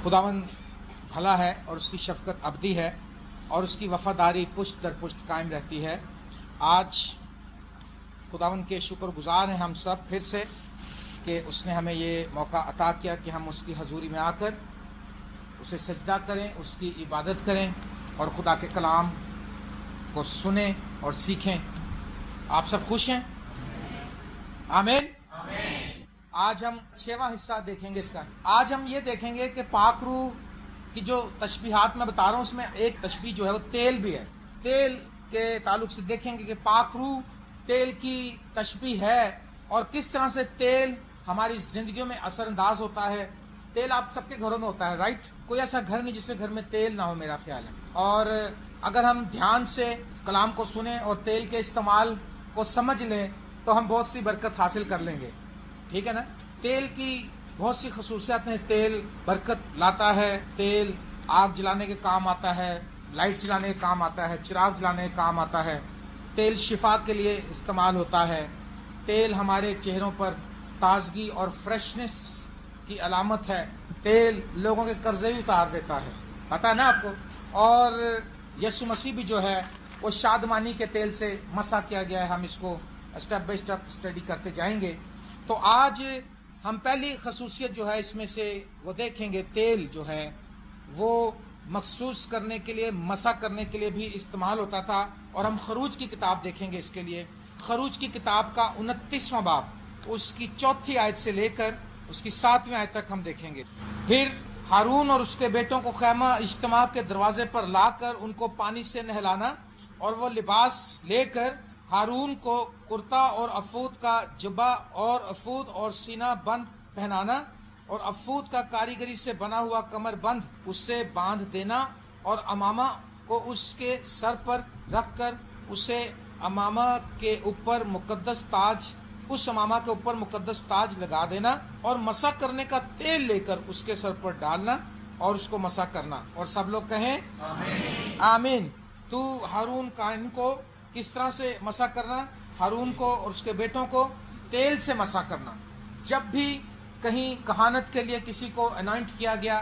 खुदावन भला है और उसकी शफ़क़त अबदी है और उसकी वफ़ादारी पुश्त दर पुश्त कायम रहती है। आज खुदावन के शुक्रगुज़ार हैं हम सब फिर से कि उसने हमें ये मौका अता किया कि हम उसकी हजूरी में आकर उसे सजदा करें, उसकी इबादत करें और खुदा के कलाम को सुने और सीखें। आप सब खुश हैं? आमीन। आज हम 6वां हिस्सा देखेंगे इसका। आज हम ये देखेंगे कि पाक रूह की जो तशबीहात मैं बता रहा हूँ उसमें एक तशबीह जो है वो तेल भी है। तेल के ताल्लुक से देखेंगे कि पाक रूह तेल की तशबीह है और किस तरह से तेल हमारी ज़िंदगियों में असरअंदाज होता है। तेल आप सबके घरों में होता है, राइट? कोई ऐसा घर नहीं जिसके घर में तेल ना हो, मेरा ख्याल है। और अगर हम ध्यान से कलाम को सुने और तेल के इस्तेमाल को समझ लें तो हम बहुत सी बरकत हासिल कर लेंगे, ठीक है ना? तेल की बहुत सी खसूसियात हैं। तेल बरकत लाता है, तेल आग जलाने के काम आता है, लाइट जलाने के काम आता है, चिराग जलाने के काम आता है। तेल शिफा के लिए इस्तेमाल होता है। तेल हमारे चेहरों पर ताजगी और फ्रेशनेस की अलामत है। तेल लोगों के कर्जे भी उतार देता है, पता है ना आपको? और यीशु मसीह भी जो है वो शादमानी के तेल से मसा किया गया है। हम इसको स्टेप बाय स्टेप स्टडी करते जाएंगे। तो आज हम पहली खसूसियत जो है इसमें से वो देखेंगे। तेल जो है वो मखसूस करने के लिए, मसा करने के लिए भी इस्तेमाल होता था। और हम खरूज की किताब देखेंगे इसके लिए। खरूज की किताब का 29वां बाब, उसकी 4थी आयत से लेकर उसकी 7वीं आयत तक हम देखेंगे। फिर हारून और उसके बेटों को खैमा इज्तिमा के दरवाजे पर लाकर उनको पानी से नहलाना और वो लिबास लेकर हारून को कुर्ता और अफूद का जुब्बा और अफूद और सीना बंद पहनाना और अफूद का कारीगरी से बना हुआ कमर बंद उससे बांध देना और अमामा को उसके सर पर रखकर उसे अमामा के ऊपर मुकद्दस ताज उस अमामा के ऊपर मुकद्दस ताज लगा देना और मसा करने का तेल लेकर उसके सर पर डालना और उसको मसा करना। और सब लोग कहें आमीन। आमीन। तो हारून काइन को किस तरह से मसा करना? हारून को और उसके बेटों को तेल से मसा करना। जब भी कहीं कहानत के लिए किसी को अनॉइंट किया गया,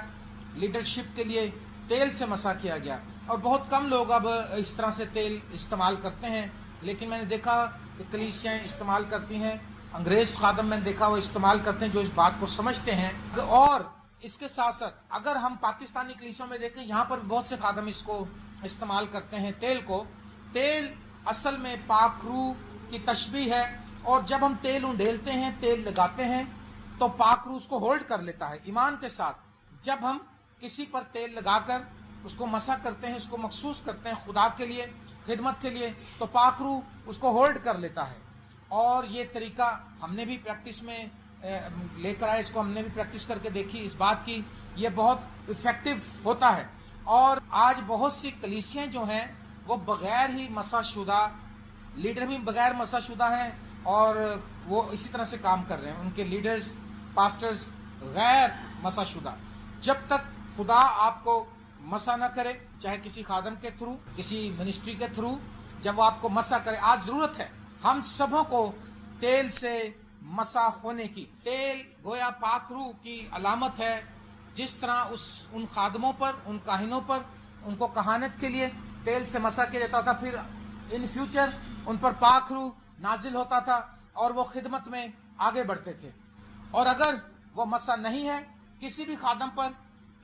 लीडरशिप के लिए तेल से मसा किया गया। और बहुत कम लोग अब इस तरह से तेल इस्तेमाल करते हैं, लेकिन मैंने देखा कि कलीसियाएँ इस्तेमाल करती हैं। अंग्रेज़ खादम मैंने देखा वो इस्तेमाल करते हैं जो इस बात को समझते हैं। और इसके साथ साथ अगर हम पाकिस्तानी कलीसियों में देखें, यहाँ पर बहुत से खादम इसको इस्तेमाल करते हैं तेल को। तेल असल में पाक रूह की तशबीह है। और जब हम तेल उंडेलते हैं, तेल लगाते हैं, तो पाक रूह उसको होल्ड कर लेता है ईमान के साथ। जब हम किसी पर तेल लगाकर उसको मसा करते हैं, उसको मखसूस करते हैं खुदा के लिए, खिदमत के लिए, तो पाक रूह उसको होल्ड कर लेता है। और ये तरीका हमने भी प्रैक्टिस में लेकर आए, इसको हमने भी प्रैक्टिस करके देखी इस बात की, ये बहुत इफ़ेक्टिव होता है। और आज बहुत सी कलीसियाँ जो हैं वो बग़ैर ही मसाशुदा, लीडर भी बग़ैर मसाशुदा हैं और वो इसी तरह से काम कर रहे हैं। उनके लीडर्स, पास्टर्स गैर मसाशुदा। जब तक खुदा आपको मसा ना करे, चाहे किसी खादम के थ्रू, किसी मिनिस्ट्री के थ्रू, जब वो आपको मसा करे, आज ज़रूरत है हम सबों को तेल से मसा होने की। तेल गोया पाक रूह की अलामत है। जिस तरह उन खादमों पर, उन काहिनों पर, उनको कहानत के लिए तेल से मसा किया जाता था, फिर इन फ्यूचर उन पर पाक रूह नाजिल होता था और वो खिदमत में आगे बढ़ते थे। और अगर वो मसा नहीं है किसी भी खादम पर,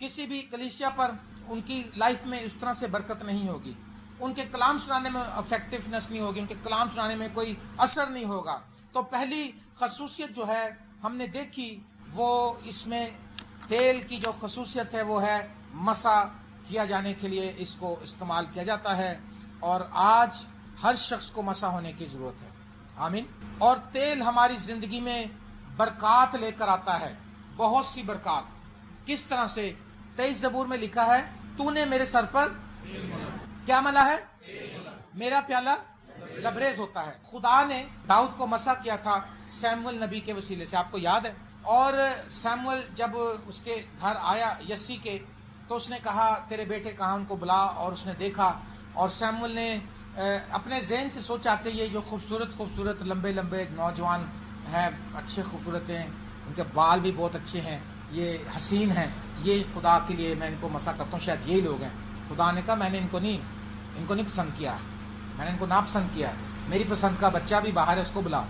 किसी भी कलीसिया पर, उनकी लाइफ में उस तरह से बरकत नहीं होगी, उनके कलाम सुनाने में इफेक्टिवनेस नहीं होगी, उनके कलाम सुनाने में कोई असर नहीं होगा। तो पहली खसूसियत जो है हमने देखी वो इसमें तेल की जो खसूसियत है वो है मसा किया जाने के लिए इसको इस्तेमाल किया जाता है। और आज हर शख्स को मसा होने की ज़रूरत है। आमीन। और तेल हमारी ज़िंदगी में बरक़ात लेकर आता है, बहुत सी बरक़ात। किस तरह से? 23 ज़बूर में लिखा है, तूने मेरे सर पर क्या मला है? मेरा प्याला लबरेज होता है। खुदा ने दाऊद को मसा किया था सैमुअल नबी के वसीले से, आपको याद है? और सैमुअल जब उसके घर आया यसी के, तो उसने कहा तेरे बेटे कहाँ, उनको बुला। और उसने देखा और सैमुअल ने अपने जहन से सोचा कि ये जो खूबसूरत लंबे लंबे नौजवान हैं, अच्छे खूबसूरत हैं, उनके बाल भी बहुत अच्छे हैं, ये हसीन हैं, ये खुदा के लिए मैं इनको मसा करता हूँ, शायद यही लोग हैं। खुदा ने कहा मैंने इनको नहीं पसंद किया, मैंने इनको नापसंद किया, मेरी पसंद का बच्चा भी बाहर है, उसको बुलाओ।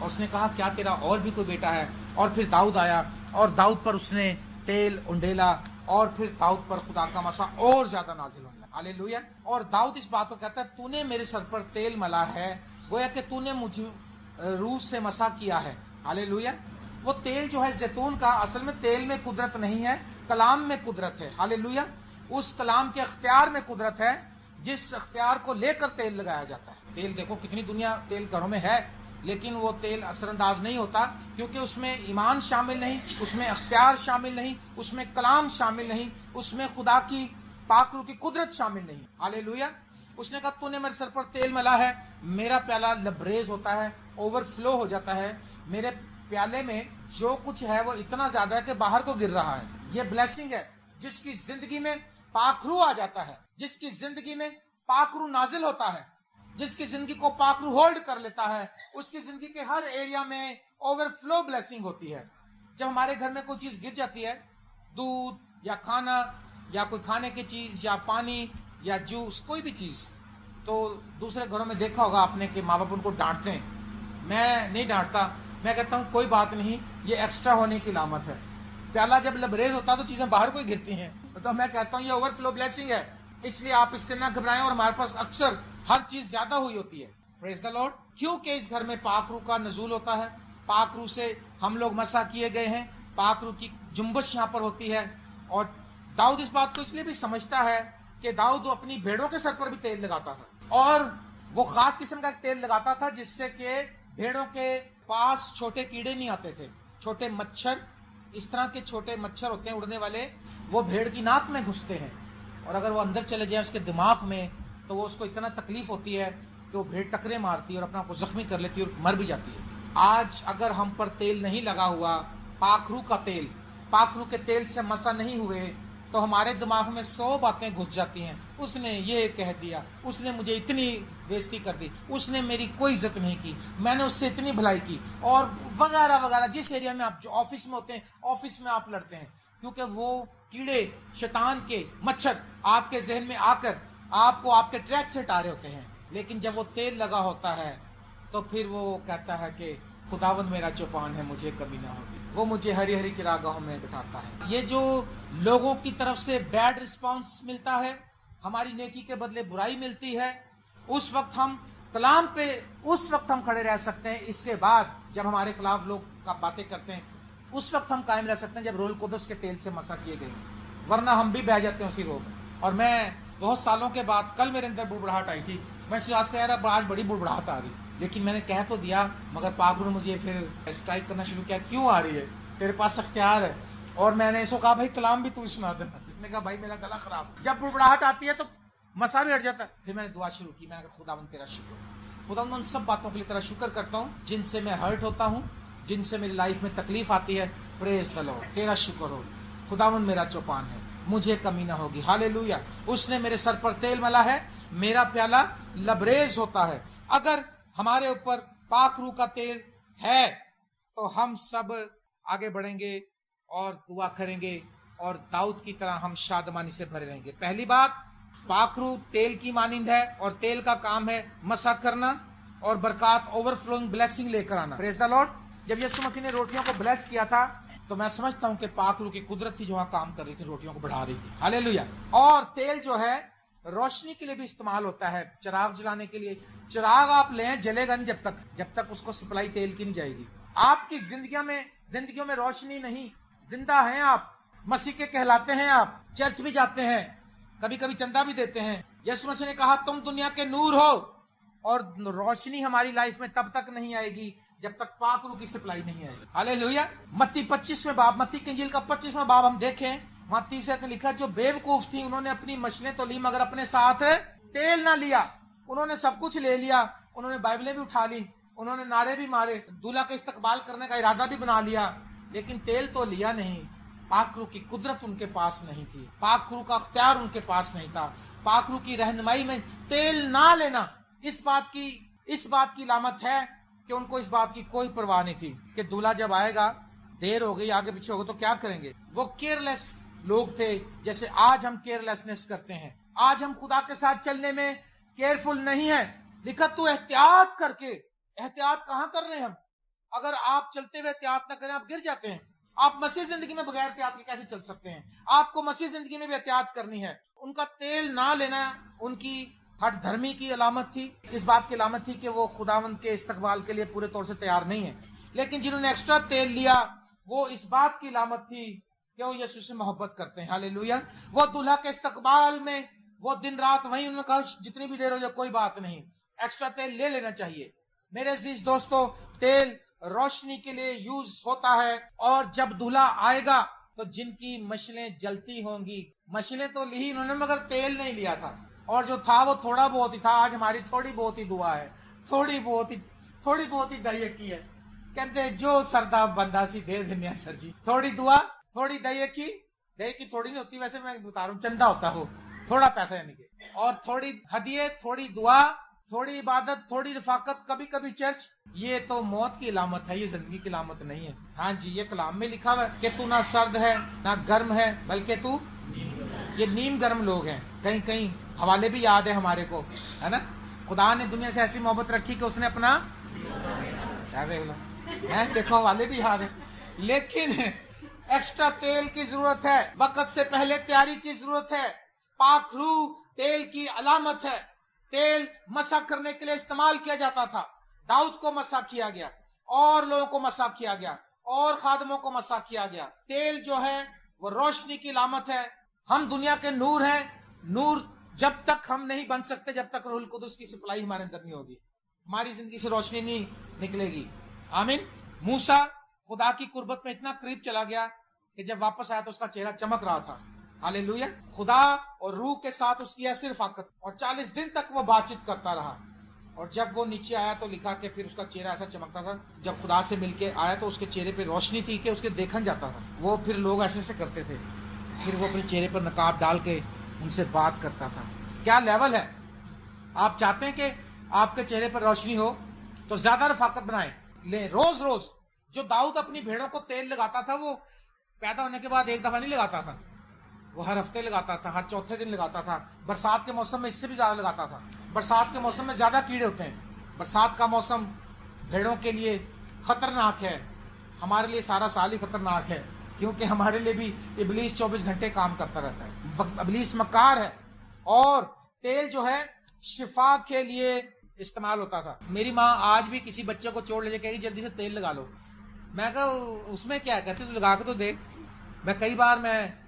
और उसने कहा क्या तेरा और भी कोई बेटा है? और फिर दाऊद आया और दाऊद पर उसने तेल उंडेला और फिर दाऊद पर खुदा का मसा और ज्यादा नाजिल होने लगा। हालेलुया। और दाऊद इस बात को कहता है तूने मेरे सर पर तेल मला है, गोया कि तूने मुझे रूह से मसा किया है। हालेलुया। वो तेल जो है जैतून का, असल में तेल में कुदरत नहीं है, कलाम में कुदरत है। हालेलुया। उस कलाम के अख्तियार में कुदरत है, जिस अख्तियार को लेकर तेल लगाया जाता है। तेल देखो कितनी दुनिया तेल घरों में है, लेकिन वो तेल असरअंदाज नहीं होता, क्योंकि उसमें ईमान शामिल नहीं, उसमें अख्तियार शामिल नहीं, उसमें कलाम शामिल नहीं, उसमें खुदा की पाक रूह की कुदरत शामिल नहीं। हालेलुया। उसने कहा तूने मेरे सर पर तेल मला है, मेरा प्याला लबरेज होता है, ओवरफ्लो हो जाता है, मेरे प्याले में जो कुछ है वो इतना ज्यादा है कि बाहर को गिर रहा है। ये ब्लेसिंग है। जिसकी जिंदगी में पाखरू आ जाता है, जिसकी जिंदगी में पाखरू नाजिल होता है, जिसकी जिंदगी को पाखरू होल्ड कर लेता है, उसकी जिंदगी के हर एरिया में ओवरफ्लो ब्लेसिंग होती है। जब हमारे घर में कोई चीज गिर जाती है, दूध या खाना या कोई खाने की चीज या पानी या जूस, कोई भी चीज, तो दूसरे घरों में देखा होगा आपने कि माँ बाप उनको डांटते हैं। मैं नहीं डांटता, मैं कहता हूँ कोई बात नहीं, ये एक्स्ट्रा होने की लामत है। प्याला जब लबरेज होता है तो चीजें बाहर को ही गिरती हैं, तो मैं कहता हूँ ये ओवरफ्लो ब्लेसिंग है, इसलिए आप इससे ना घबराएं। और हमारे पास अक्सर हर चीज ज्यादा हुई होती है। Praise the Lord. क्योंकि इस घर में पाक रूह का नजूल होता है, पाक रूह से हम लोग मसा किए गए हैं, पाक रूह की जुम्बश यहाँ पर होती है। और दाऊद इस बात को इसलिए भी समझता है कि दाऊद अपनी भेड़ों के सर पर भी तेल लगाता था, और वो खास किस्म का तेल लगाता था जिससे कि भेड़ों के पास छोटे कीड़े नहीं आते थे, छोटे मच्छर, इस तरह के छोटे मच्छर होते हैं उड़ने वाले, वो भेड़ की नाक में घुसते हैं, और अगर वो अंदर चले जाए उसके दिमाग में तो वो उसको इतना तकलीफ होती है कि वो भेड़ टकरे मारती है और अपना को जख्मी कर लेती है और मर भी जाती है। आज अगर हम पर तेल नहीं लगा हुआ, पाखरू का तेल, पाखरू के तेल से मसा नहीं हुए, तो हमारे दिमाग में 100 बातें घुस जाती हैं। उसने ये कह दिया, उसने मुझे इतनी बेइज्जती कर दी, उसने मेरी कोई इज्जत नहीं की, मैंने उससे इतनी भलाई की, और वगैरह वगैरह। जिस एरिया में आप जो ऑफिस में होते हैं, ऑफिस में आप लड़ते हैं, क्योंकि वो कीड़े, शैतान के मच्छर आपके जहन में आकर आपको आपके ट्रैक से हटा रहे होते हैं। लेकिन जब वो तेल लगा होता है तो फिर वो कहता है कि खुदावंद मेरा चौपान है, मुझे कमी ना होगी, वो मुझे हरी हरी चिरागाहों में बिठाता है। ये जो लोगों की तरफ से बैड रिस्पांस मिलता है, हमारी नेकी के बदले बुराई मिलती है, उस वक्त हम कलाम पे उस वक्त हम खड़े रह सकते हैं। इसके बाद जब हमारे खिलाफ लोग का बातें करते हैं, उस वक्त हम कायम रह सकते हैं जब रोल कुदस के तेल से मसा किए गए, वरना हम भी बह जाते हैं उसी रोग। और मैं बहुत सालों के बाद, कल मेरे अंदर बुड़बुड़ाहट आई थी, मैं आज कह रहा आज बड़ी बुड़बुड़ाहट आ रही, लेकिन मैंने कह तो दिया, मगर पाक ने मुझे फिर स्ट्राइक करना शुरू किया, क्यों आ रही है, तेरे पास अख्तियार है। और मैंने इसको कहा भाई कलाम भी तू सुना देना। जिसने कहा भाई मेरा गला खराब, जब बुड़बुड़ाहट आती है तो मसा भी हट जाता है। फिर मैंने दुआ शुरू की, मैंने कहा खुदावंद तेरा शुक्र, खुदावंद उन सब बातों के लिए तेरा शुक्र करता हूँ जिनसे मैं हर्ट होता हूँ, जिनसे मेरी लाइफ में तकलीफ आती है। प्रेज द लॉर्ड, तेरा शुक्र हो, खुदावंद मेरा चौपान है, मुझे कमी ना होगी। हालेलुया। उसने मेरे सर पर तेल मला है, मेरा प्याला लबरेज होता है। अगर हमारे ऊपर पाक रूह का तेल है तो हम सब आगे बढ़ेंगे और दुआ करेंगे और दाऊद की तरह हम शादमानी से भरे रहेंगे। पहली बात, पाक रूह तेल की मानिंद है और तेल का काम है मसा करना और बरकत, ओवरफ्लोइंग ब्लेसिंग लेकर आना। Praise the Lord. जब यीशु मसीह ने रोटियों को ब्लेस किया था तो मैं समझता हूं कि पाक रूह की कुदरत थी जो वहां काम कर रही थी, रोटियों को बढ़ा रही थी। हालेलुया। और तेल जो है रोशनी के लिए भी इस्तेमाल होता है, चिराग जलाने के लिए। चिराग आप लें, जलेगा नहीं जब तक उसको सप्लाई तेल की नहीं जाएगी। आपकी जिंदगियों में रोशनी नहीं, जिंदा हैं आप, मसीह के कहलाते हैं आप, चर्च भी जाते हैं, कभी कभी चंदा भी देते हैं। यीशु मसीह ने कहा तुम दुनिया के नूर हो, और रोशनी हमारी लाइफ में तब तक नहीं आएगी जब तक पाक रूह की सप्लाई नहीं आएगी। हालेलुया। मत्ती 25वें बाब, मत्ती की इंजील का 25वां बाब हम देखें, वहां 30 में लिखा, जो बेवकूफ थी उन्होंने अपनी मछलियां तो ली मगर अपने साथ तेल ना लिया। उन्होंने सब कुछ ले लिया, उन्होंने बाइबलें भी उठा ली, उन्होंने नारे भी मारे, दूल्हा का इस्तकबाल करने का इरादा भी बना लिया, लेकिन तेल तो लिया नहीं। पाक रूह की कुदरत उनके पास नहीं थी, पाक रूह का अख्तियार उनके पास नहीं था। पाक रूह की रहनुमाई में तेल ना लेना इस बात की लामत है कि उनको इस बात की कोई परवाह नहीं थी कि दूल्हा जब आएगा देर हो गई, आगे पीछे हो गए तो क्या करेंगे। वो केयरलेस लोग थे, जैसे आज हम केयरलेसनेस करते हैं। आज हम खुदा के साथ चलने में केयरफुल नहीं है। लिखा तू एहतियात करके, एहतियात कहां कर रहे हैं हम। अगर आप चलते हुए एहतियात ना करें, आप गिर जाते हैं। आप मसीह जिंदगी में बगैर एहतियात के कैसे चल सकते हैं। आपको मसीह जिंदगी में भी एहतियात करनी है। उनका तेल ना लेना उनकी हठ धर्मी की अलामत थी, इस बात की अलामत थी कि वो खुदावंद के इस्तकबाल के लिए पूरे तौर से तैयार नहीं है। लेकिन जिन्होंने एक्स्ट्रा तेल लिया वो इस बात की अलामत थी कि वो यीशु से मोहब्बत करते हैं। हालेलुया। वो दूल्हा के इस्तकबाल में वो दिन रात वहीं, उन्होंने कहा जितनी भी देर हो जाए कोई बात नहीं, एक्स्ट्रा तेल ले लेना चाहिए। मेरे अजीज दोस्तों, तेल रोशनी के लिए यूज होता है, और जब दूल्हा आएगा तो जिनकी मशलें जलती होंगी, मशलें तो ली इन्होंने मगर तेल नहीं लिया था, और जो था वो थोड़ा बहुत ही था। आज हमारी थोड़ी बहुत ही दुआ है, थोड़ी बहुत ही दयक की है। कहते जो सरदा बंदा सी दे देने सर जी, थोड़ी दुआ थोड़ी दयक की थोड़ी नहीं होती, वैसे मैं बता रहा हूँ, चंदा होता हो, थोड़ा पैसा यानी कि, और थोड़ी हदिये, थोड़ी दुआ, थोड़ी इबादत, थोड़ी रफाकत, कभी कभी चर्च। ये तो मौत की अलामत है, ये जिंदगी की अलामत नहीं है। हाँ जी, ये कलाम में लिखा हुआ है कि तू ना सर्द है ना गर्म है, बल्कि तू, ये नीम गर्म लोग हैं। कहीं कहीं हवाले भी याद है हमारे को, है ना। खुदा ने दुनिया से ऐसी मोहब्बत रखी कि उसने अपना है, देखो हवाले भी याद है। लेकिन एक्स्ट्रा तेल की जरूरत है, वक्त से पहले तैयारी की जरूरत है। पाक रूह तेल की अलामत है। तेल मसा करने के लिए इस्तेमाल किया जाता था। दाऊद को मसा किया गया, और लोगों को मसा किया गया, और खादमों को मसा किया गया। तेल जो है वो रोशनी की अलामत है। हम दुनिया के नूर हैं। नूर जब तक हम नहीं बन सकते जब तक रूहुल कुदुस की सप्लाई हमारे अंदर नहीं होगी, हमारी जिंदगी से रोशनी नहीं निकलेगी। आमीन। मूसा खुदा की कुर्बत में इतना करीब चला गया कि जब वापस आया तो उसका चेहरा चमक रहा था। हालेलुया। खुदा और रूह के साथ उसकी ऐसी रफाकत, और 40 दिन तक वो बातचीत करता रहा। और जब वो नीचे आया तो लिखा कि फिर उसका चेहरा ऐसा चमकता था। जब खुदा से मिलके आया तो उसके चेहरे पे रोशनी थी कि उसके देखन जाता था। वो फिर लोग ऐसे ऐसे करते थे, फिर वो अपने चेहरे पर नकाब डाल के उनसे बात करता था। क्या लेवल है। आप चाहते हैं कि आपके चेहरे पर रोशनी हो तो ज्यादा रफाकत बनाएं, ले रोज रोज। जो दाऊद अपनी भेड़ों को तेल लगाता था, वो पैदा होने के बाद एक दफा नहीं लगाता था, वो हर हफ्ते लगाता था, हर चौथे दिन लगाता था। बरसात के मौसम में इससे भी ज्यादा लगाता था। बरसात के मौसम में ज्यादा कीड़े होते हैं। बरसात का मौसम भेड़ों के लिए खतरनाक है, हमारे लिए सारा साल ही खतरनाक है, क्योंकि हमारे लिए भी इबलीस 24 घंटे काम करता रहता है। इबलीस मक्कार है। और तेल जो है शिफा के लिए इस्तेमाल होता था। मेरी माँ आज भी किसी बच्चे को चोट ले जाए, कहेगी जल्दी से तेल लगा लो। मैं कहा उसमें क्या कहती, तो लगा के तो देख। मैं कई बार मैं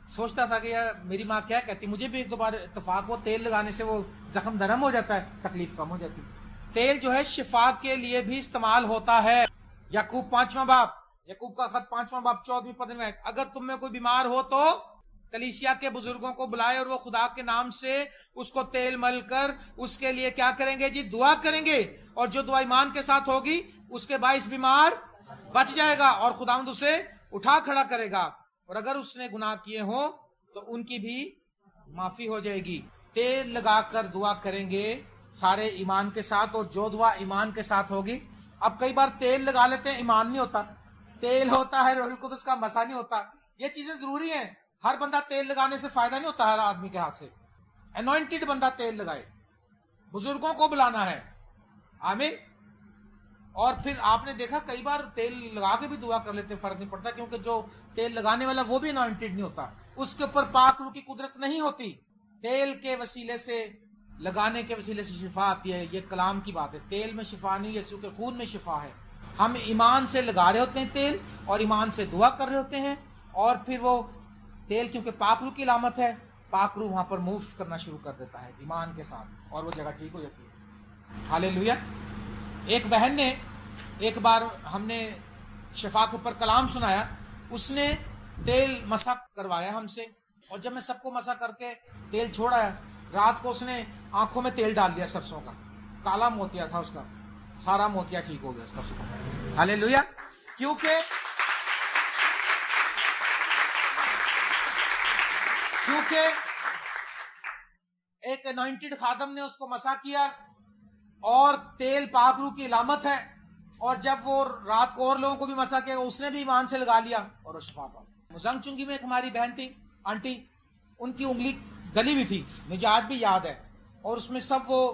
सोचता था कि यार मेरी माँ क्या कहती। मुझे भी एक दो बार इत्तेफाक, वो तेल लगाने से वो जख्म नरम हो जाता है, तकलीफ कम हो जाती है। तेल जो है शिफा के लिए भी इस्तेमाल होता है। याकूब 5वां बाब, याकूब का खत 5वां बाब 14वीं पद में, अगर तुम में कोई बीमार हो तो कलीसिया के बुजुर्गों को बुलाए, और वो खुदा के नाम से उसको तेल मल कर उसके लिए क्या करेंगे जी, दुआ करेंगे। और जो दुआ ईमान के साथ होगी उसके बाइस बीमार बच जाएगा, और खुदावंद उसे उठा खड़ा करेगा। और अगर उसने गुनाह किए हो तो उनकी भी माफी हो जाएगी। तेल लगाकर दुआ करेंगे सारे ईमान के साथ, और जो दुआ ईमान के साथ होगी। अब कई बार तेल लगा लेते हैं, ईमान नहीं होता, तेल होता है, रूहुल कुदुस का मसा नहीं होता। ये चीजें जरूरी हैं। हर बंदा तेल लगाने से फायदा नहीं होता हर आदमी के हाथ से। अनॉइंटेड बंदा तेल लगाए, बुजुर्गों को बुलाना है। आमीन। और फिर आपने देखा कई बार तेल लगा के भी दुआ कर लेते, फर्क नहीं पड़ता, क्योंकि जो तेल लगाने वाला वो भी अनॉइंटेड नहीं होता, उसके ऊपर पाक रूह की कुदरत नहीं होती। तेल के वसीले से, लगाने के वसीले से शिफा आती है। ये कलाम की बात है। तेल में शिफा नहीं, यीशु के खून में शिफा है। हम ईमान से लगा रहे होते हैं तेल, और ईमान से दुआ कर रहे होते हैं, और फिर वो तेल क्योंकि पाक रूह की अलामत है, पाक रूह वहां पर मूव करना शुरू कर देता है ईमान के साथ, और वो जगह ठीक हो जाती है। हालेलुया। एक बहन ने, एक बार हमने शिफा के ऊपर कलाम सुनाया, उसने तेल मसा करवाया हमसे, और जब मैं सबको मसा करके तेल छोड़ा, रात को उसने आंखों में तेल डाल दिया सरसों का। काला मोतिया था उसका, सारा मोतिया ठीक हो गया उसका सुबह। हालेलुया। क्योंकि एक अनॉइंटेड खादम ने उसको मसा किया, और तेल पाक रूह की अलामत है। और जब वो रात को और लोगों को भी मसा किया, उसने भी ईमान से लगा लिया और वो शिफा पा गई। मुजंग चुंगी में एक हमारी बहन थी, आंटी, उनकी उंगली गली हुई थी, मुझे आज भी याद है, और उसमें सब वो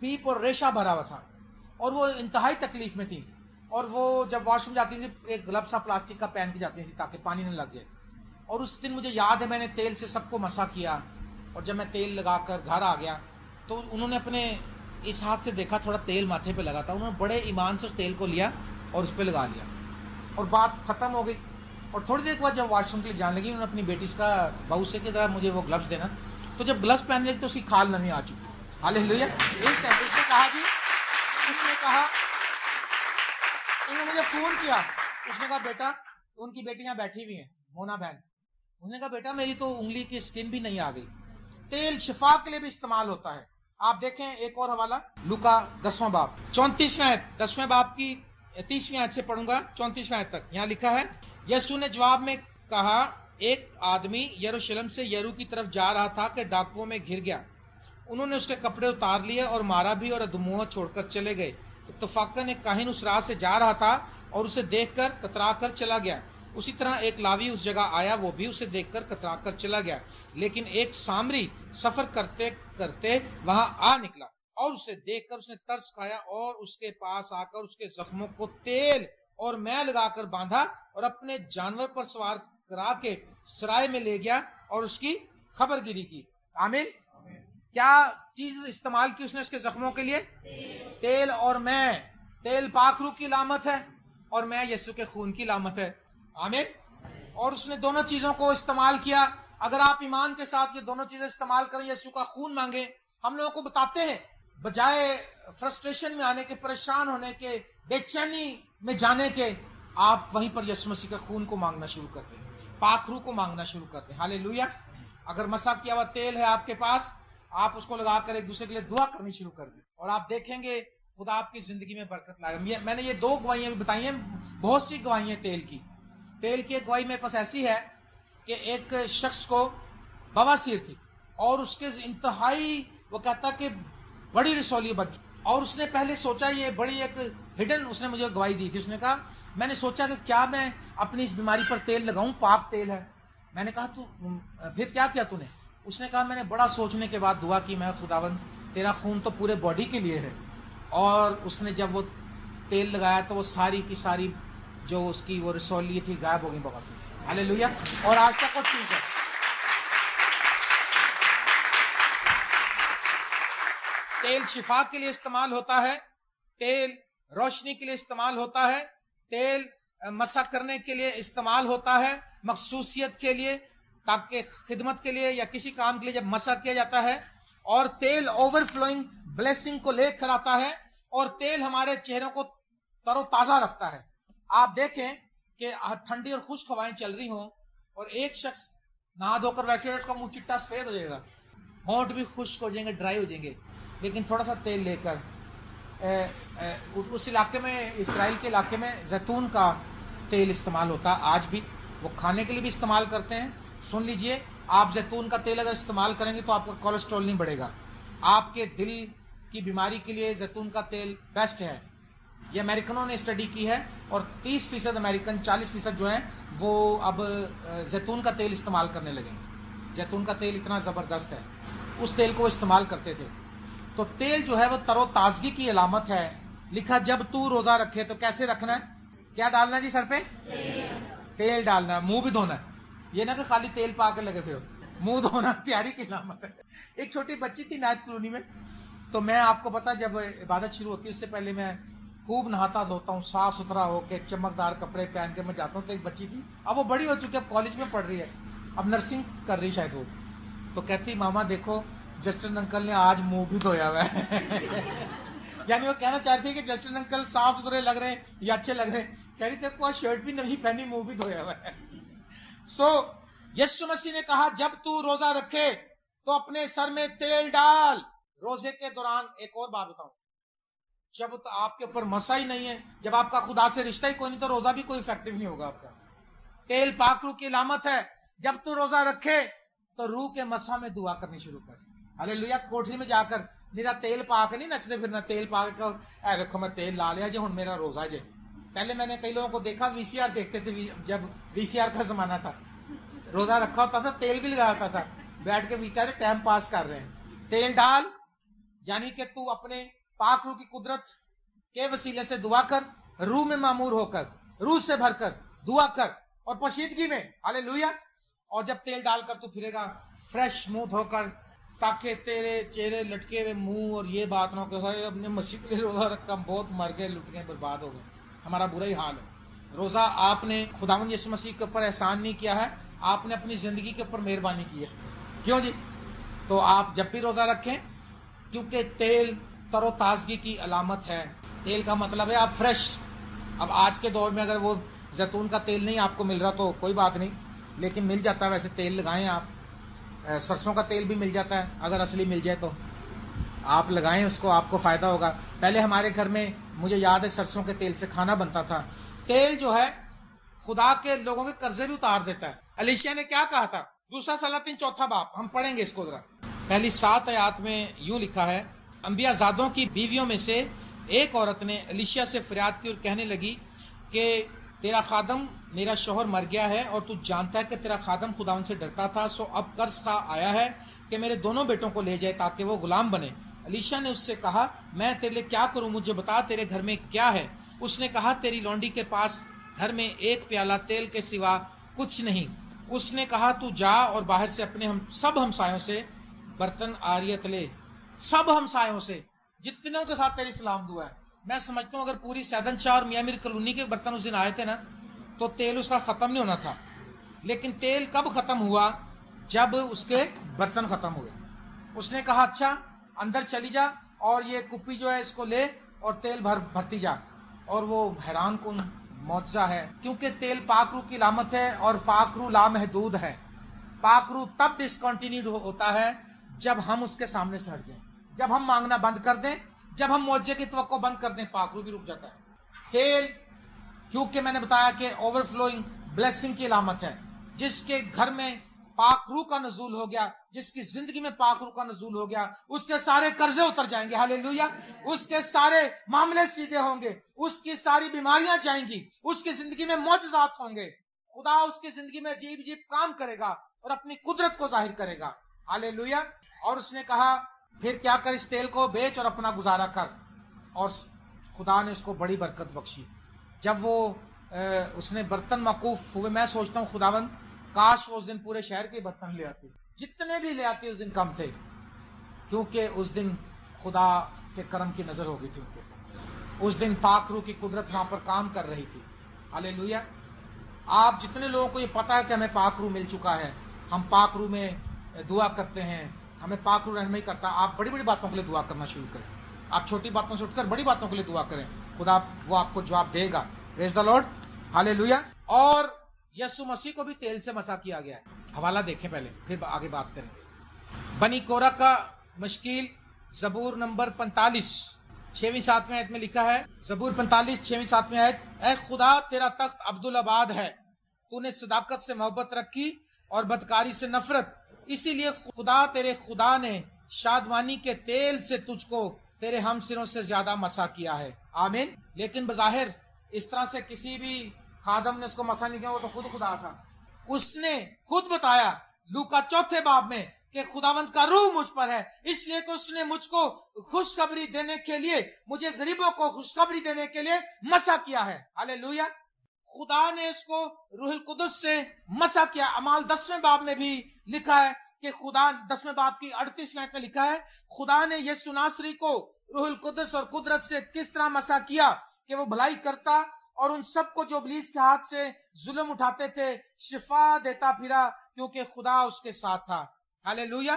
पीप और रेशा भरा हुआ था और वो इंतहाई तकलीफ में थी। और वो जब वॉशरूम जाती थी एक ग्लव सा प्लास्टिक का पहन के जाती थी ताकि पानी न लग जाए। और उस दिन मुझे याद है मैंने तेल से सबको मसा किया, और जब मैं तेल लगाकर घर आ गया तो उन्होंने अपने इस हाथ से देखा, थोड़ा तेल माथे पे लगा था, उन्होंने बड़े ईमान से उस तेल को लिया और उस पर लगा लिया और बात ख़त्म हो गई। और थोड़ी देर के बाद जब वॉशरूम के लिए जाने लगी, उन्होंने अपनी बेटी का बहू से की तरह मुझे वो ग्लव्स देना, तो जब ग्लव्स पहनने लगी तो उसकी खाल नमी आ चुकी। हालेलुया। इस टाइम उसने कहा जी, उसने कहा, उन्होंने मुझे फ़ोन किया, उसने कहा बेटा, उनकी बेटी यहाँ बैठी हुई है, मोना बहन, उसने कहा बेटा मेरी तो उंगली की स्किन भी नहीं आ गई। तेल शिफा के लिए भी इस्तेमाल होता है। आप देखें एक और हवाला, लूका 10वां बाब 34वां आयत, 10वें बाब की 30वीं आयत से पढ़ूंगा 34वां आयत तक। यहाँ लिखा है, यीशु ने जवाब में कहा, एक आदमी यरूशलेम से यरू की तरफ जा रहा था कि डाकुओं में घिर गया। उन्होंने उसके कपड़े उतार लिए और मारा भी और अधमुआ छोड़कर चले गए। इत्तफाकन एक काहिन उस राह से जा रहा था और उसे देखकर कतरा कर चला गया। उसी तरह एक लावी उस जगह आया, वो भी उसे देखकर कतरा कर चला गया। लेकिन एक सामरी सफर करते करते वहां आ निकला और उसे देखकर उसने तरस खाया और उसके पास आकर उसके जख्मों को तेल और मैं लगाकर बांधा और अपने जानवर पर सवार करा के सराय में ले गया और उसकी खबरगिरी की। आमीन। क्या चीज इस्तेमाल की उसने उसके जख्मों के लिए? तेल और मैं। तेल पाक रूह की लामत है और मैं यीशु के खून की लामत है। आमीन। और उसने दोनों चीजों को इस्तेमाल किया। अगर आप ईमान के साथ ये दोनों चीजें इस्तेमाल करें, यीशु का खून मांगे, हम लोगों को बताते हैं, बजाय फ्रस्ट्रेशन में आने के, परेशान होने के, बेचैनी में जाने के, आप वहीं पर यीशु मसीह के खून को मांगना शुरू कर दें, पाक रूह को मांगना शुरू कर दें। हालेलुया। अगर मसा किया हुआ तेल है आपके पास, आप उसको लगाकर एक दूसरे के लिए दुआ करनी शुरू कर दें और आप देखेंगे खुदा आपकी जिंदगी में बरकत लाएगा। मैंने ये 2 गवाहियां भी बताई हैं, बहुत सी गवाहियां तेल की। तेल की एक गवाही मेरे पास ऐसी है कि एक शख्स को बवासीर थी और उसके इंतहाई, वो कहता कि बड़ी रसौली बच, और उसने पहले सोचा, ये बड़ी एक हिडन, उसने मुझे गवाही दी थी। उसने कहा, मैंने सोचा कि क्या मैं अपनी इस बीमारी पर तेल लगाऊं, पाक तेल है। मैंने कहा तू फिर क्या किया तूने? उसने कहा, मैंने बड़ा सोचने के बाद दुआ की, मैं खुदावन तेरा खून तो पूरे बॉडी के लिए है। और उसने जब वो तेल लगाया तो वो सारी की सारी जो उसकी वो रसौली थी गायब हो गई बवासीर। हालेलुया। और आज तक वो ठीक है। तेल शिफा के लिए इस्तेमाल होता है, तेल रोशनी के लिए इस्तेमाल होता है, तेल मसा करने के लिए इस्तेमाल होता है, मखसूसियत के लिए, ताकि खिदमत के लिए या किसी काम के लिए जब मसा किया जाता है। और तेल ओवरफ्लोइंग ब्लेसिंग को लेकर आता है और तेल हमारे चेहरों को तरोताजा रखता है। आप देखें कि ठंडी और खुश्क हवाएं चल रही हों और एक शख्स नहा धोकर वैसे उसका मुंह चिट्टा सफेद हो जाएगा, होंठ भी खुश्क हो जाएंगे, ड्राई हो जाएंगे, लेकिन थोड़ा सा तेल लेकर उस इलाके में, इसराइल के इलाके में जैतून का तेल इस्तेमाल होता है आज भी। वो खाने के लिए भी इस्तेमाल करते हैं। सुन लीजिए, आप जैतून का तेल अगर इस्तेमाल करेंगे तो आपका कोलेस्ट्रॉल नहीं बढ़ेगा। आपके दिल की बीमारी के लिए जैतून का तेल बेस्ट है। ये अमेरिकनों ने स्टडी की है और 30% अमेरिकन, 40% जो है वो अब जैतून का तेल इस्तेमाल करने लगे। जैतून का तेल इतना ज़बरदस्त है, उस तेल को इस्तेमाल करते थे। तो तेल जो है वो तरोताजगी की अलामत है। लिखा, जब तू रोज़ा रखे तो कैसे रखना है? क्या डालना है जी सर पे? तेल डालना है। मुंह भी धोना है, ये ना कि खाली तेल पा के लगे फिर, मुंह धोना तैयारी की अलामत है। एक छोटी बच्ची थी नायत कॉलोनी में, तो मैं आपको पता, जब इबादत शुरू होती है उससे पहले मैं खूब नहाता धोता हूँ, साफ़ सुथरा होकर चमकदार कपड़े पहन के मैं जाता हूँ। तो एक बच्ची थी, अब वो बड़ी हो चुकी है, अब कॉलेज में पढ़ रही है, अब नर्सिंग कर रही शायद वो। तो कहती, मामा देखो जस्टिन अंकल ने आज मुंह भी धोया हुआ है। यानी वो कहना चाहती है कि जस्टिन अंकल साफ सुथरे लग रहे हैं या अच्छे लग रहे हैं। कह रही देखो शर्ट भी नहीं पहनी, मुंह भी धोया हुआ है। सो यीशु मसीह ने कहा, जब तू रोजा रखे तो अपने सर में तेल डाल। रोजे के दौरान एक और बात बताऊं, जब तो आपके ऊपर मसा ही नहीं है, जब आपका खुदा से रिश्ता ही कोई नहीं, तो रोजा भी कोई इफेक्टिव नहीं होगा आपका। तेल पाक रूह की अलामत है। जब तू रोजा रखे तो रूह के मसा में दुआ करनी शुरू कर। हालेलुया। कोठरी में जाकर मेरा तेल पा के नहीं नचते फिरना, तेल पा के ऐ देखो मैं तेल ला लिया जी, हुण मेरा रोजा जे। पहले मैंने कई लोगों को देखा वीसीआर देखते थे, जब वीसीआर का जमाना था, रोजा रखा होता था, तेल भी लगा होता था, बैठ के बेचारे टाइम पास कर रहे हैं। तेल डाल, यानी कि तू अपने पाक रूह की कुदरत के वसीले से दुआ कर, रूह में मामूर होकर, रूह से भरकर दुआ कर और पोशीदगी में, हालेलुया। और जब तेल डालकर तू फिरेगा फ्रेश मुंह धोकर, ताकि तेरे चेहरे लटके हुए मुंह और ये बात ना हो कि अपने मसीह के लिए रोजा रखा, बहुत मर गए, लुट गए, बर्बाद हो गए, हमारा बुरा ही हाल है। रोजा आपने खुदावंद यीशु मसीह के ऊपर एहसान नहीं किया है, आपने अपनी जिंदगी के ऊपर मेहरबानी की है। क्यों जी? तो आप जब भी रोजा रखें, क्योंकि तेल तरोताजगी की अलामत है। तेल का मतलब है आप फ्रेश। अब आज के दौर में अगर वो जैतून का तेल नहीं आपको मिल रहा तो कोई बात नहीं, लेकिन मिल जाता है, वैसे तेल लगाएं आप। सरसों का तेल भी मिल जाता है, अगर असली मिल जाए तो आप लगाएं उसको, आपको फ़ायदा होगा। पहले हमारे घर में मुझे याद है सरसों के तेल से खाना बनता था। तेल जो है खुदा के लोगों के कर्जे भी उतार देता है। एलीशिया ने क्या कहा था? 2 सलातीन 4 बाब, हम पढ़ेंगे इसको जरा। पहली 7 आयत में यूं लिखा है, अंबियाजादों की बीवियों में से एक औरत ने एलीशिया से फरियाद की और कहने लगी कि तेरा खादम मेरा शौहर मर गया है और तू जानता है कि तेरा खादम खुदावन से डरता था, सो अब कर्ज खा आया है कि मेरे दोनों बेटों को ले जाए ताकि वो गुलाम बने। एलीशा ने उससे कहा, मैं तेरे लिए क्या करूं, मुझे बता तेरे घर में क्या है। उसने कहा, तेरी लौंडी के पास घर में एक प्याला तेल के सिवा कुछ नहीं। उसने कहा, तू जा और बाहर से अपने सब हमसायों से बर्तन आरियत ले, सब हमसायों से, जितनों के साथ तेरी सलाम दुआ है। मैं समझता हूँ अगर पूरी सैदन शाह और मियाँ मीर कॉलोनी के बर्तन उस दिन आए थे ना, तो तेल उसका ख़त्म नहीं होना था। लेकिन तेल कब ख़त्म हुआ? जब उसके बर्तन ख़त्म हुए। उसने कहा, अच्छा अंदर चली जा और ये कुप्पी जो है इसको ले और तेल भरती जा। और वो हैरान कुन मौजज़ा है, क्योंकि तेल पाक रूह की अलामत है और पाक रूह लामहदूद है। पाक रूह तब डिसकंटिन्यूड होता है जब हम उसके सामने से हट जाएं, जब हम मांगना बंद कर दें, जब हम मौजे की तवक्को बंद कर दें, पाक रूह भी रुक जाता है। तेल, क्योंकि मैंने बताया कि ओवरफ्लोइंग ब्लेसिंग की अलामत है। जिसके घर में पाक रूह का नजूल हो गया, जिसकी जिंदगी में पाक रूह का नजूल हो गया, उसके सारे कर्जे उतर जाएंगे, हालेलुया। उसके सारे मामले सीधे होंगे, उसकी सारी बीमारियां जाएंगी, उसकी जिंदगी में मौजज़ात होंगे। खुदा उसकी जिंदगी में अजीब अजीब काम करेगा और अपनी कुदरत को जाहिर करेगा, हालेलुया। और उसने कहा, फिर क्या कर, इस तेल को बेच और अपना गुजारा कर। और खुदा ने उसको बड़ी बरकत बख्शी। जब वो उसने बर्तन मौकूफ हुए, मैं सोचता हूँ खुदावन काश वो उस दिन पूरे शहर के बर्तन ले आते, जितने भी ले आते उस दिन कम थे, क्योंकि उस दिन खुदा के करम की नजर हो गई थी उनको। उस दिन पाक रूह की कुदरत वहां पर काम कर रही थी, हालेलुया। आप जितने लोगों को ये पता है कि हमें पाक रूह मिल चुका है, हम पाक रूह में दुआ करते हैं, हमें पाक रूह रहनुमाई करता, आप बड़ी बड़ी बातों के लिए दुआ करना शुरू करें। आप छोटी बातों से उठकर बड़ी बातों के लिए दुआ करें, खुदा वो आपको जवाब देगा। Praise the Lord, hallelujah. और यीशु मसीह को भी तेल से मसा किया गया है। हवाला देखें पहले, फिर आगे बात करेंगे। बनी कोरा का मश्कील जबूर नंबर 45 6वीं 7वीं आयत में लिखा है, जबूर 45 6वीं 7वीं आयत, ऐ खुदा तेरा तख्त अब्दुल आबाद है, तूने सदाकत से मोहब्बत रखी और बदकारी से नफरत, इसीलिए खुदा ने शादमानी के तेल से तुझको तेरे हम सिरों से ज्यादा मसा किया है, आमीन। लेकिन बज़ाहिर इस तरह से किसी भी खादम ने उसको मसा नहीं किया, वो तो खुद खुदा था। उसने खुद बताया लूका 4 बाब में कि खुदावंत का रूह मुझ पर है, इसलिए कि उसने मुझको खुशखबरी देने के लिए, मुझे गरीबों को खुशखबरी देने के लिए मसा किया है, हालेलुया। खुदा ने उसको रूहुल कुदस से मसा किया। अमाल 10वें बाब में भी लिखा है कि खुदा 10वें बाब की 38वें आयत में लिखा है, खुदा ने यीशु नासरी को रूहुल कुदस और कुदरत से किस तरह मसा किया कि वो भलाई करता और उन सबको जो इब्लीस के हाथ से जुल्म उठाते थे शिफा देता फिरा, क्योंकि खुदा उसके साथ था, हालेलुया।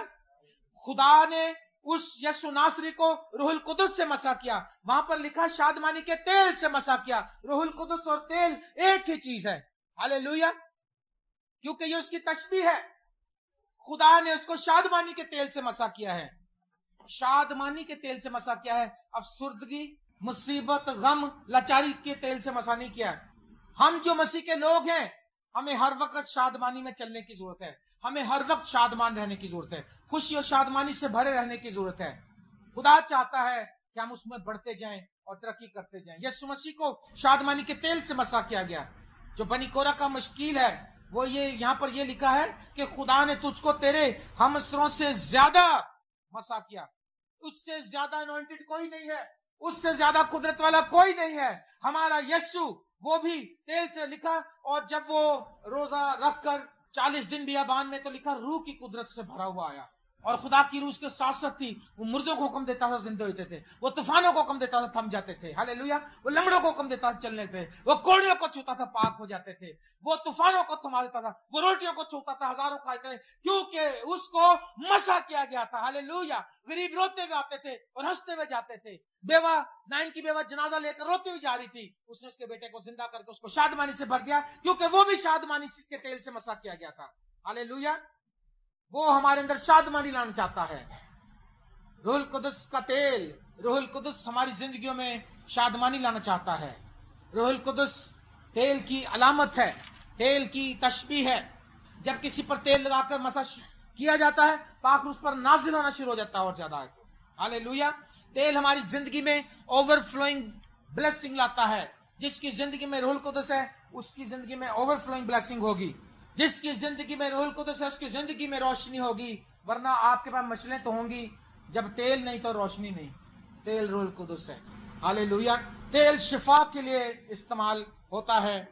खुदा ने उस यीशु नासरी को रूहुल कुदस से मसा किया। वहां पर लिखा शादमानी के तेल से मसा किया। रूहुल कुदस और तेल एक ही चीज है, हालेलुया, क्योंकि ये उसकी तशबीह है। खुदा ने उसको शादमानी के तेल से मसा किया है, शादमानी के तेल से मसा किया है। अफसुर्दगी, मुसीबत, गम, लाचारी के तेल से मसा नहीं किया है। हम जो मसीह के लोग हैं, हमें हर वक्त शादमानी में चलने की जरूरत है। हमें हर वक्त शादमान रहने की जरूरत है। खुशी और शादमानी से भरे रहने की जरूरत है। खुदा चाहता है कि हम उसमें बढ़ते जाएं और तरक्की करते जाएं। यीशु मसीह को शादमानी के तेल से मसा किया गया। जो बनी कोरा का मुश्किल है वो ये यहाँ पर ये लिखा है कि खुदा ने तुझको तेरे हमसरों से ज्यादा मसा किया। उससे ज्यादा अनॉइंटेड कोई नहीं है, उससे ज्यादा कुदरत वाला कोई नहीं है। हमारा यीशु वो भी तेल से लिखा, और जब वो रोजा रखकर 40 दिन बियाबान में, तो लिखा रूह की कुदरत से भरा हुआ आया, और खुदा की रूह उसके साथ साथ थी। वो मुर्दों को हुक्म देता था, जिंदे होते थे। वो तूफानों को हुक्म देता था, थम जाते थे। हालेलुया। वो लंगड़ों को हुक्म देता था, चलने थे। वो कोड़ियों को छूता था, पाक हो जाते थे। वो तूफानों को थमा देता था। वो रोटियों को छूता था, हजारों खाए थे, क्योंकि उसको मसा किया गया था। हालेलुया। गरीब रोते हुए आते थे और हंसते हुए जाते थे। बेवा, नाइन की बेवा जनाजा लेकर रोते हुए जा रही थी, उसने उसके बेटे को जिंदा करके उसको शादमानी से भर दिया, क्योंकि वो भी शादमानी के तेल से मसा किया गया था। हालेलुया। वो हमारे अंदर शादमानी लाना चाहता है। रूहुल कुदस का तेल, रूहुल कुदस हमारी जिंदगियों में शादमानी लाना चाहता है। रूहुल कुदस तेल की अलामत है, तेल की तशबीह है। जब किसी पर तेल लगाकर मसा किया जाता है, पाक उस पर नाजिल होना शुरू हो जाता है और ज्यादा है। हालेलुया। तेल हमारी जिंदगी में ओवरफ्लोइंग ब्लेसिंग लाता है। जिसकी जिंदगी में रूहुल कुदस है, उसकी जिंदगी में ओवरफ्लोइंग ब्लेसिंग होगी। जिसकी जिंदगी में रूहुल कुदस है, उसकी जिंदगी में रोशनी होगी। वरना आपके पास मशलें तो होंगी, जब तेल नहीं तो रोशनी नहीं। तेल रूहुल कुदस है। हालेलुया। तेल शिफा के लिए इस्तेमाल होता है,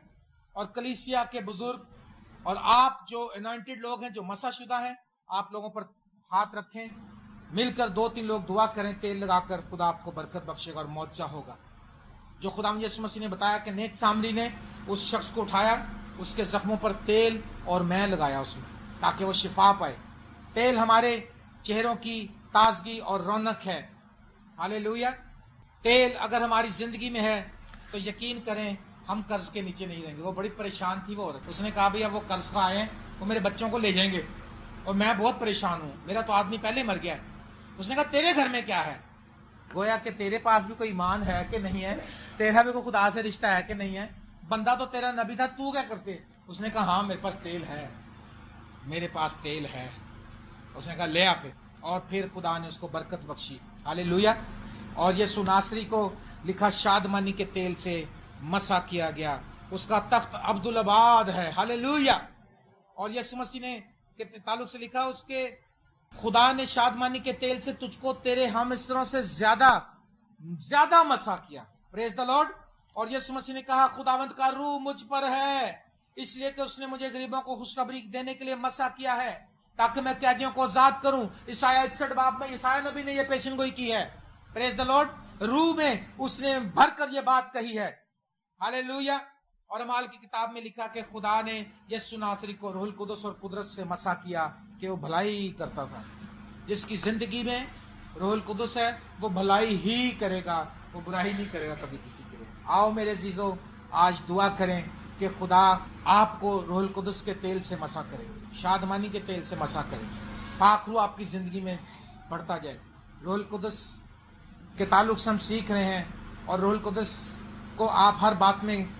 और कलीसिया के बुजुर्ग और आप जो अनॉइंटेड लोग हैं, जो मसाशुदा हैं, आप लोगों पर हाथ रखें, मिलकर 2-3 लोग दुआ करें तेल लगाकर। खुदा आपको बरकत बख्शेगा और मुआवजा होगा। जो खुदा यीशु मसीह ने बताया कि नेक सामरी ने उस शख्स को उठाया, उसके जख्मों पर तेल और मैं लगाया उसमें, ताकि वो शिफा पाए। तेल हमारे चेहरों की ताजगी और रौनक है। हालेलुया। तेल अगर हमारी जिंदगी में है तो यकीन करें हम कर्ज के नीचे नहीं रहेंगे। वो बड़ी परेशान थी वो औरत, उसने कहा भैया वो कर्ज का आए हैं, वो मेरे बच्चों को ले जाएंगे और मैं बहुत परेशान हूँ, मेरा तो आदमी पहले मर गया है। उसने कहा तेरे घर में क्या है? गोया कि तेरे पास भी कोई ईमान है कि नहीं है, तेरा भी कोई खुदा से रिश्ता है कि नहीं है। बंदा तो तेरा नबी था, तू क्या करते? उसने कहा हाँ मेरे पास तेल है, मेरे पास तेल है। उसने कहा ले आ फिर, और फिर खुदा ने उसको बरकत बख्शी। हालेलुया। और यीशु नासरी को लिखा शादमानी के तेल से मसा किया गया, उसका तख्त अब्दुल आबाद है। हालेलुया। और यीशु मसीह ने के ताल्लुक से लिखा, उसके खुदा ने शादमानी के तेल से तुझको तेरे हमसरों से ज्यादा मसा किया। Praise the Lord. और यीशु मसीह ने कहा खुदावंद का रूह मुझ पर है, इसलिए कि उसने मुझे गरीबों को खुशखबरी देने के लिए मसा किया है, ताकि मैं कैदियों को आजाद करूं। ईसाया 61 बाब में ईसाया नबी ने यह पेशनगोई की है। Praise the Lord. रूह में उसने भरकर यह बात कही है। हालेलुया। और अमाल की किताब में लिखा कि खुदा ने यीशु नासरी को रूहुल कुदस और कुदरत से मसा किया कि वो भलाई करता था। जिसकी जिंदगी में रूहुल कुदस है वो भलाई ही करेगा, वो बुराई नहीं करेगा कभी किसी के लिए। आओ मेरे अजीजों, आज दुआ करें कि खुदा आपको रूहुल कुदस के तेल से मसा करे, शादमानी के तेल से मसा करे, पाक रूह आपकी जिंदगी में बढ़ता जाए। रूहुल कुदस के ताल्लुक से हम सीख रहे हैं, और रूहुल कुदस को आप हर बात में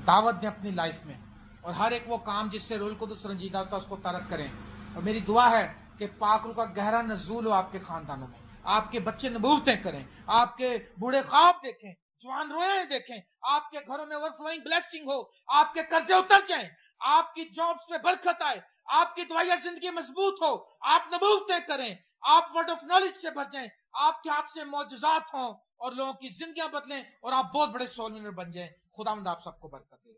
दावत दें अपनी लाइफ में, और हर एक वो काम जिससे रूहुल कुदस रंजीदा होता है उसको तर्क करें। और मेरी दुआ है कि पाक रूह का गहरा नज़ूल हो आपके खानदानों में, आपके बच्चे नबूवतें करें, आपके बूढ़े ख्वाब देखें, जवान रोए देखें, आपके घरों में ओवरफ्लोइंग ब्लेसिंग हो, आपके कर्जे उतर जाएं, आपकी जॉब्स में बरकत आए, आपकी दुआया जिंदगी मजबूत हो, आप नबूवतें करें, आप वर्ड ऑफ नॉलेज से भर जाएं, आपके हाथ से मौजज़ात हों और लोगों की जिंदगियां बदलें और आप बहुत बड़े सोल विनर बन जाएं। खुदावंद आप सबको बरकत दे।